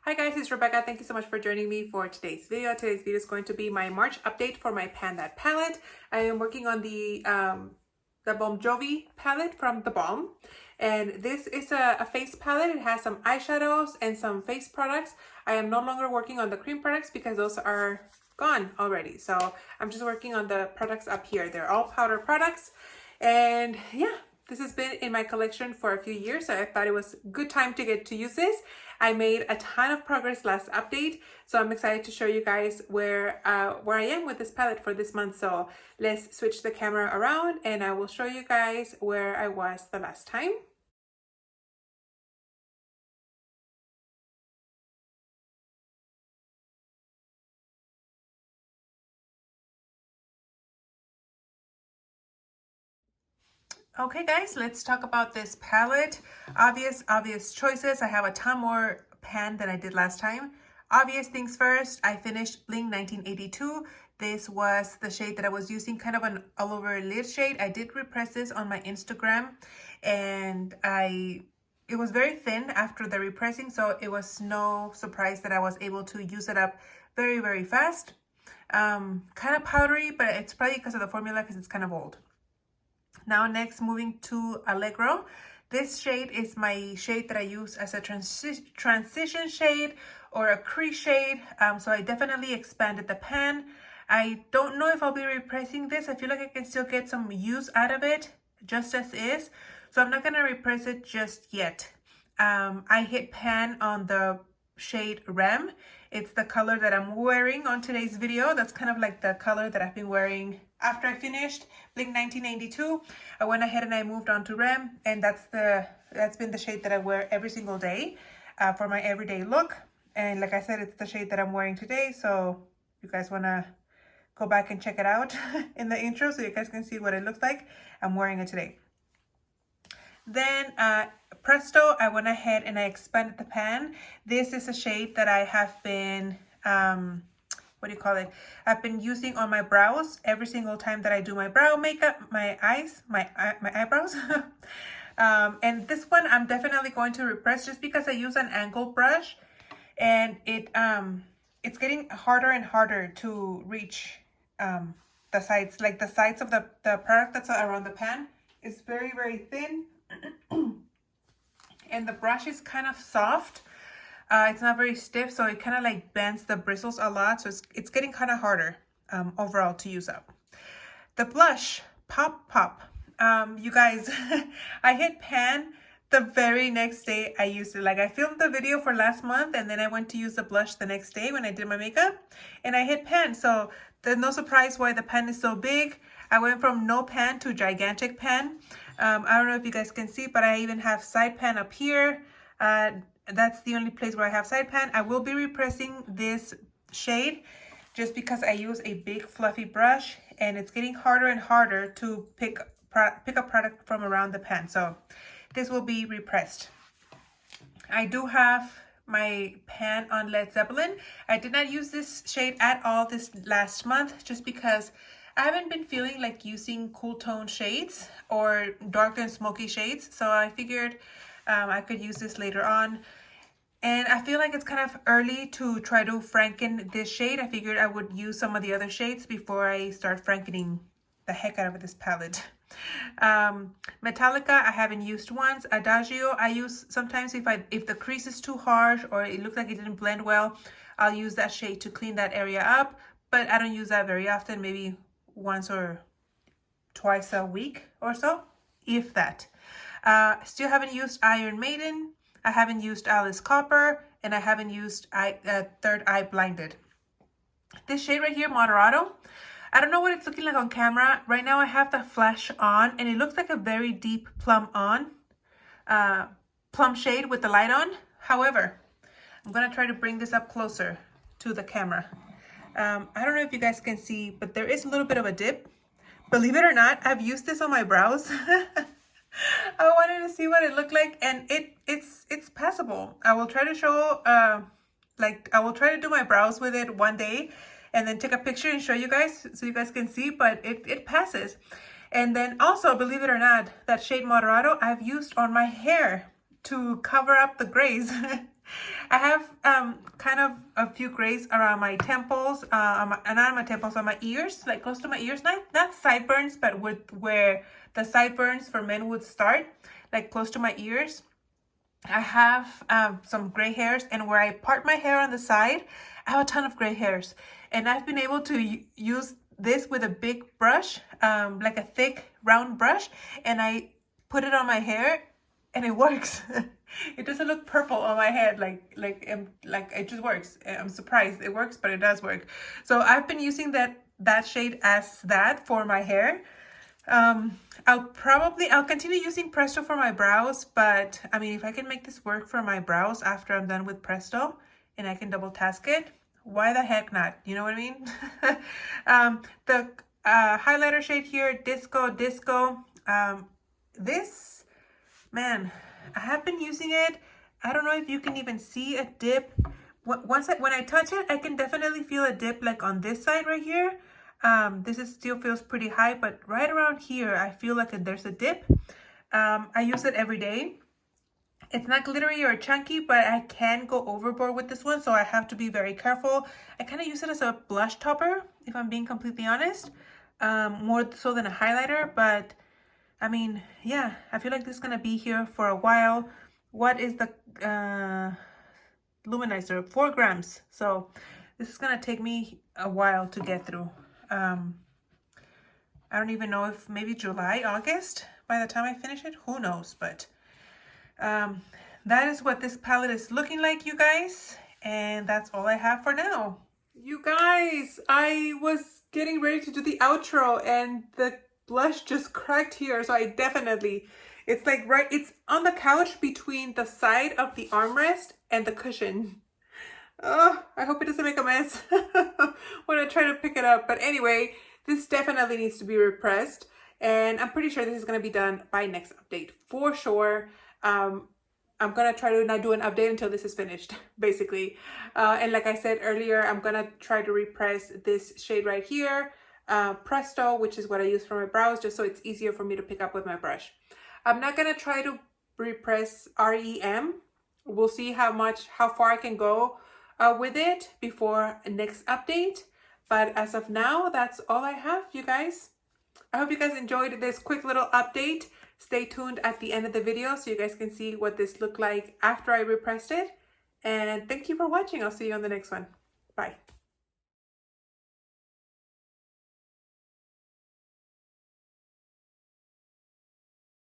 Hi guys, it's Rebecca. Thank you so much for joining me for today's video. Today's video is going to be my March update for my Pan That palette. I am working on the Bon Jovi palette from The Balm. And this is a face palette. It has some eyeshadows and some face products. I am no longer working on the cream products because those are gone already. So I'm just working on the products up here. They're all powder products. And yeah, this has been in my collection for a few years, so I thought it was a good time to get to use this. I made a ton of progress last update, so I'm excited to show you guys where I am with this palette for this month. So let's switch the camera around and I will show you guys where I was the last time. Okay guys, let's talk about this palette. Obvious choices. I have a ton more pan than I did last time. Obvious things first, I finished Bling 1982. This was the shade that I was using, kind of an all over lid shade. I did repress this on my Instagram and it was very thin after the repressing, so it was no surprise that I was able to use it up very fast. Kind of powdery, but it's probably because of the formula because it's kind of old. Now next, moving to Allegro. This shade is my shade that I use as a transition shade or a crease shade. So I definitely expanded the pan. I don't know if I'll be repressing this. I feel like I can still get some use out of it just as is. So I'm not going to repress it just yet. I hit pan on the shade Rem. It's the color that I'm wearing on today's video. That's kind of like the color that I've been wearing after I finished Bling 1982. I went ahead and I moved on to Rem, and that's been the shade that I wear every single day for my everyday look. And like I said, it's the shade that I'm wearing today. So if you guys want to go back and check it out in the intro so you guys can see what it looks like, I'm wearing it today. Then presto, I went ahead and I expanded the pan. This is a shade that I have been, what do you call it? I've been using on my brows every single time that I do my brow makeup, my eyes, my eyebrows. And this one I'm definitely going to repress just because I use an angle brush, and it's getting harder and harder to reach the sides, like the sides of the product that's around the pan is very thin. And the brush is kind of soft. It's not very stiff, so it kind of like bends the bristles a lot, so it's getting kind of harder overall to use up. The blush, Pop. You guys, I hit pan the very next day I used it. Like, I filmed the video for last month and then I went to use the blush the next day when I did my makeup, and I hit pan. So there's no surprise why the pan is so big. I went from no pan to gigantic pan. I don't know if you guys can see, but I even have side pan up here. That's the only place where I have side pan. I will be repressing this shade just because I use a big fluffy brush and it's getting harder and harder to pick up product from around the pan. So this will be repressed. I do have my pan on Led Zeppelin. I did not use this shade at all this last month just because I haven't been feeling like using cool tone shades or dark and smoky shades. So I figured I could use this later on. And I feel like it's kind of early to try to franken this shade. I figured I would use some of the other shades before I start frankening the heck out of this palette. Metallica, I haven't used once. Adagio, I use sometimes if the crease is too harsh or it looks like it didn't blend well, I'll use that shade to clean that area up. But I don't use that very often, maybe once or twice a week or so, if that. Still haven't used Iron Maiden. I haven't used Alice Copper, and I haven't used Third Eye Blinded. This shade right here, Moderato, I don't know what it's looking like on camera. Right now I have the flash on, and it looks like a very deep plum shade with the light on. However, I'm gonna try to bring this up closer to the camera. I don't know if you guys can see, but there is a little bit of a dip. Believe it or not, I've used this on my brows. I wanted to see what it looked like, and it's passable. I will try to show, I will try to do my brows with it one day and then take a picture and show you guys so you guys can see, but it passes. And then also, believe it or not, that shade Moderato I've used on my hair to cover up the grays. I have kind of a few grays around my temples, and not on my temples, on my ears, like close to my ears. Not sideburns, but with where the sideburns for men would start, like close to my ears. I have some gray hairs, and where I part my hair on the side, I have a ton of gray hairs. And I've been able to use this with a big brush, like a thick round brush, and I put it on my hair, and it works. It doesn't look purple on my head, like it just works. I'm surprised it works, but it does work. So I've been using that shade as that for my hair. I'll continue using Presto for my brows, but I mean, if I can make this work for my brows after I'm done with Presto and I can double task it, why the heck not? You know what I mean? The highlighter shade here, Disco. This, man, I have been using it. I don't know if you can even see a dip. When I touch it, I can definitely feel a dip like on this side right here. Still feels pretty high, but right around here, I feel like there's a dip. I use it every day. It's not glittery or chunky, but I can go overboard with this one, so I have to be very careful. I kind of use it as a blush topper, if I'm being completely honest, more so than a highlighter. But I mean, yeah, I feel like this is gonna be here for a while. What is the luminizer? 4 grams. So this is gonna take me a while to get through. I don't even know if maybe July, August by the time I finish it. Who knows? But that is what this palette is looking like, you guys. And that's all I have for now. You guys, I was getting ready to do the outro and the blush just cracked here. So I definitely, it's like it's on the couch between the side of the armrest and the cushion. Oh, I hope it doesn't make a mess when I try to pick it up. But anyway, this definitely needs to be repressed. And I'm pretty sure this is going to be done by next update for sure. I'm going to try to not do an update until this is finished, basically. And like I said earlier, I'm going to try to repress this shade right here, Presto, which is what I use for my brows, just so it's easier for me to pick up with my brush. I'm not going to try to repress REM. We'll see how far I can go with it before next update. But as of now, that's all I have, you guys. I hope you guys enjoyed this quick little update. Stay tuned at the end of the video so you guys can see what this looked like after I repressed it. And thank you for watching. I'll see you on the next one. Bye.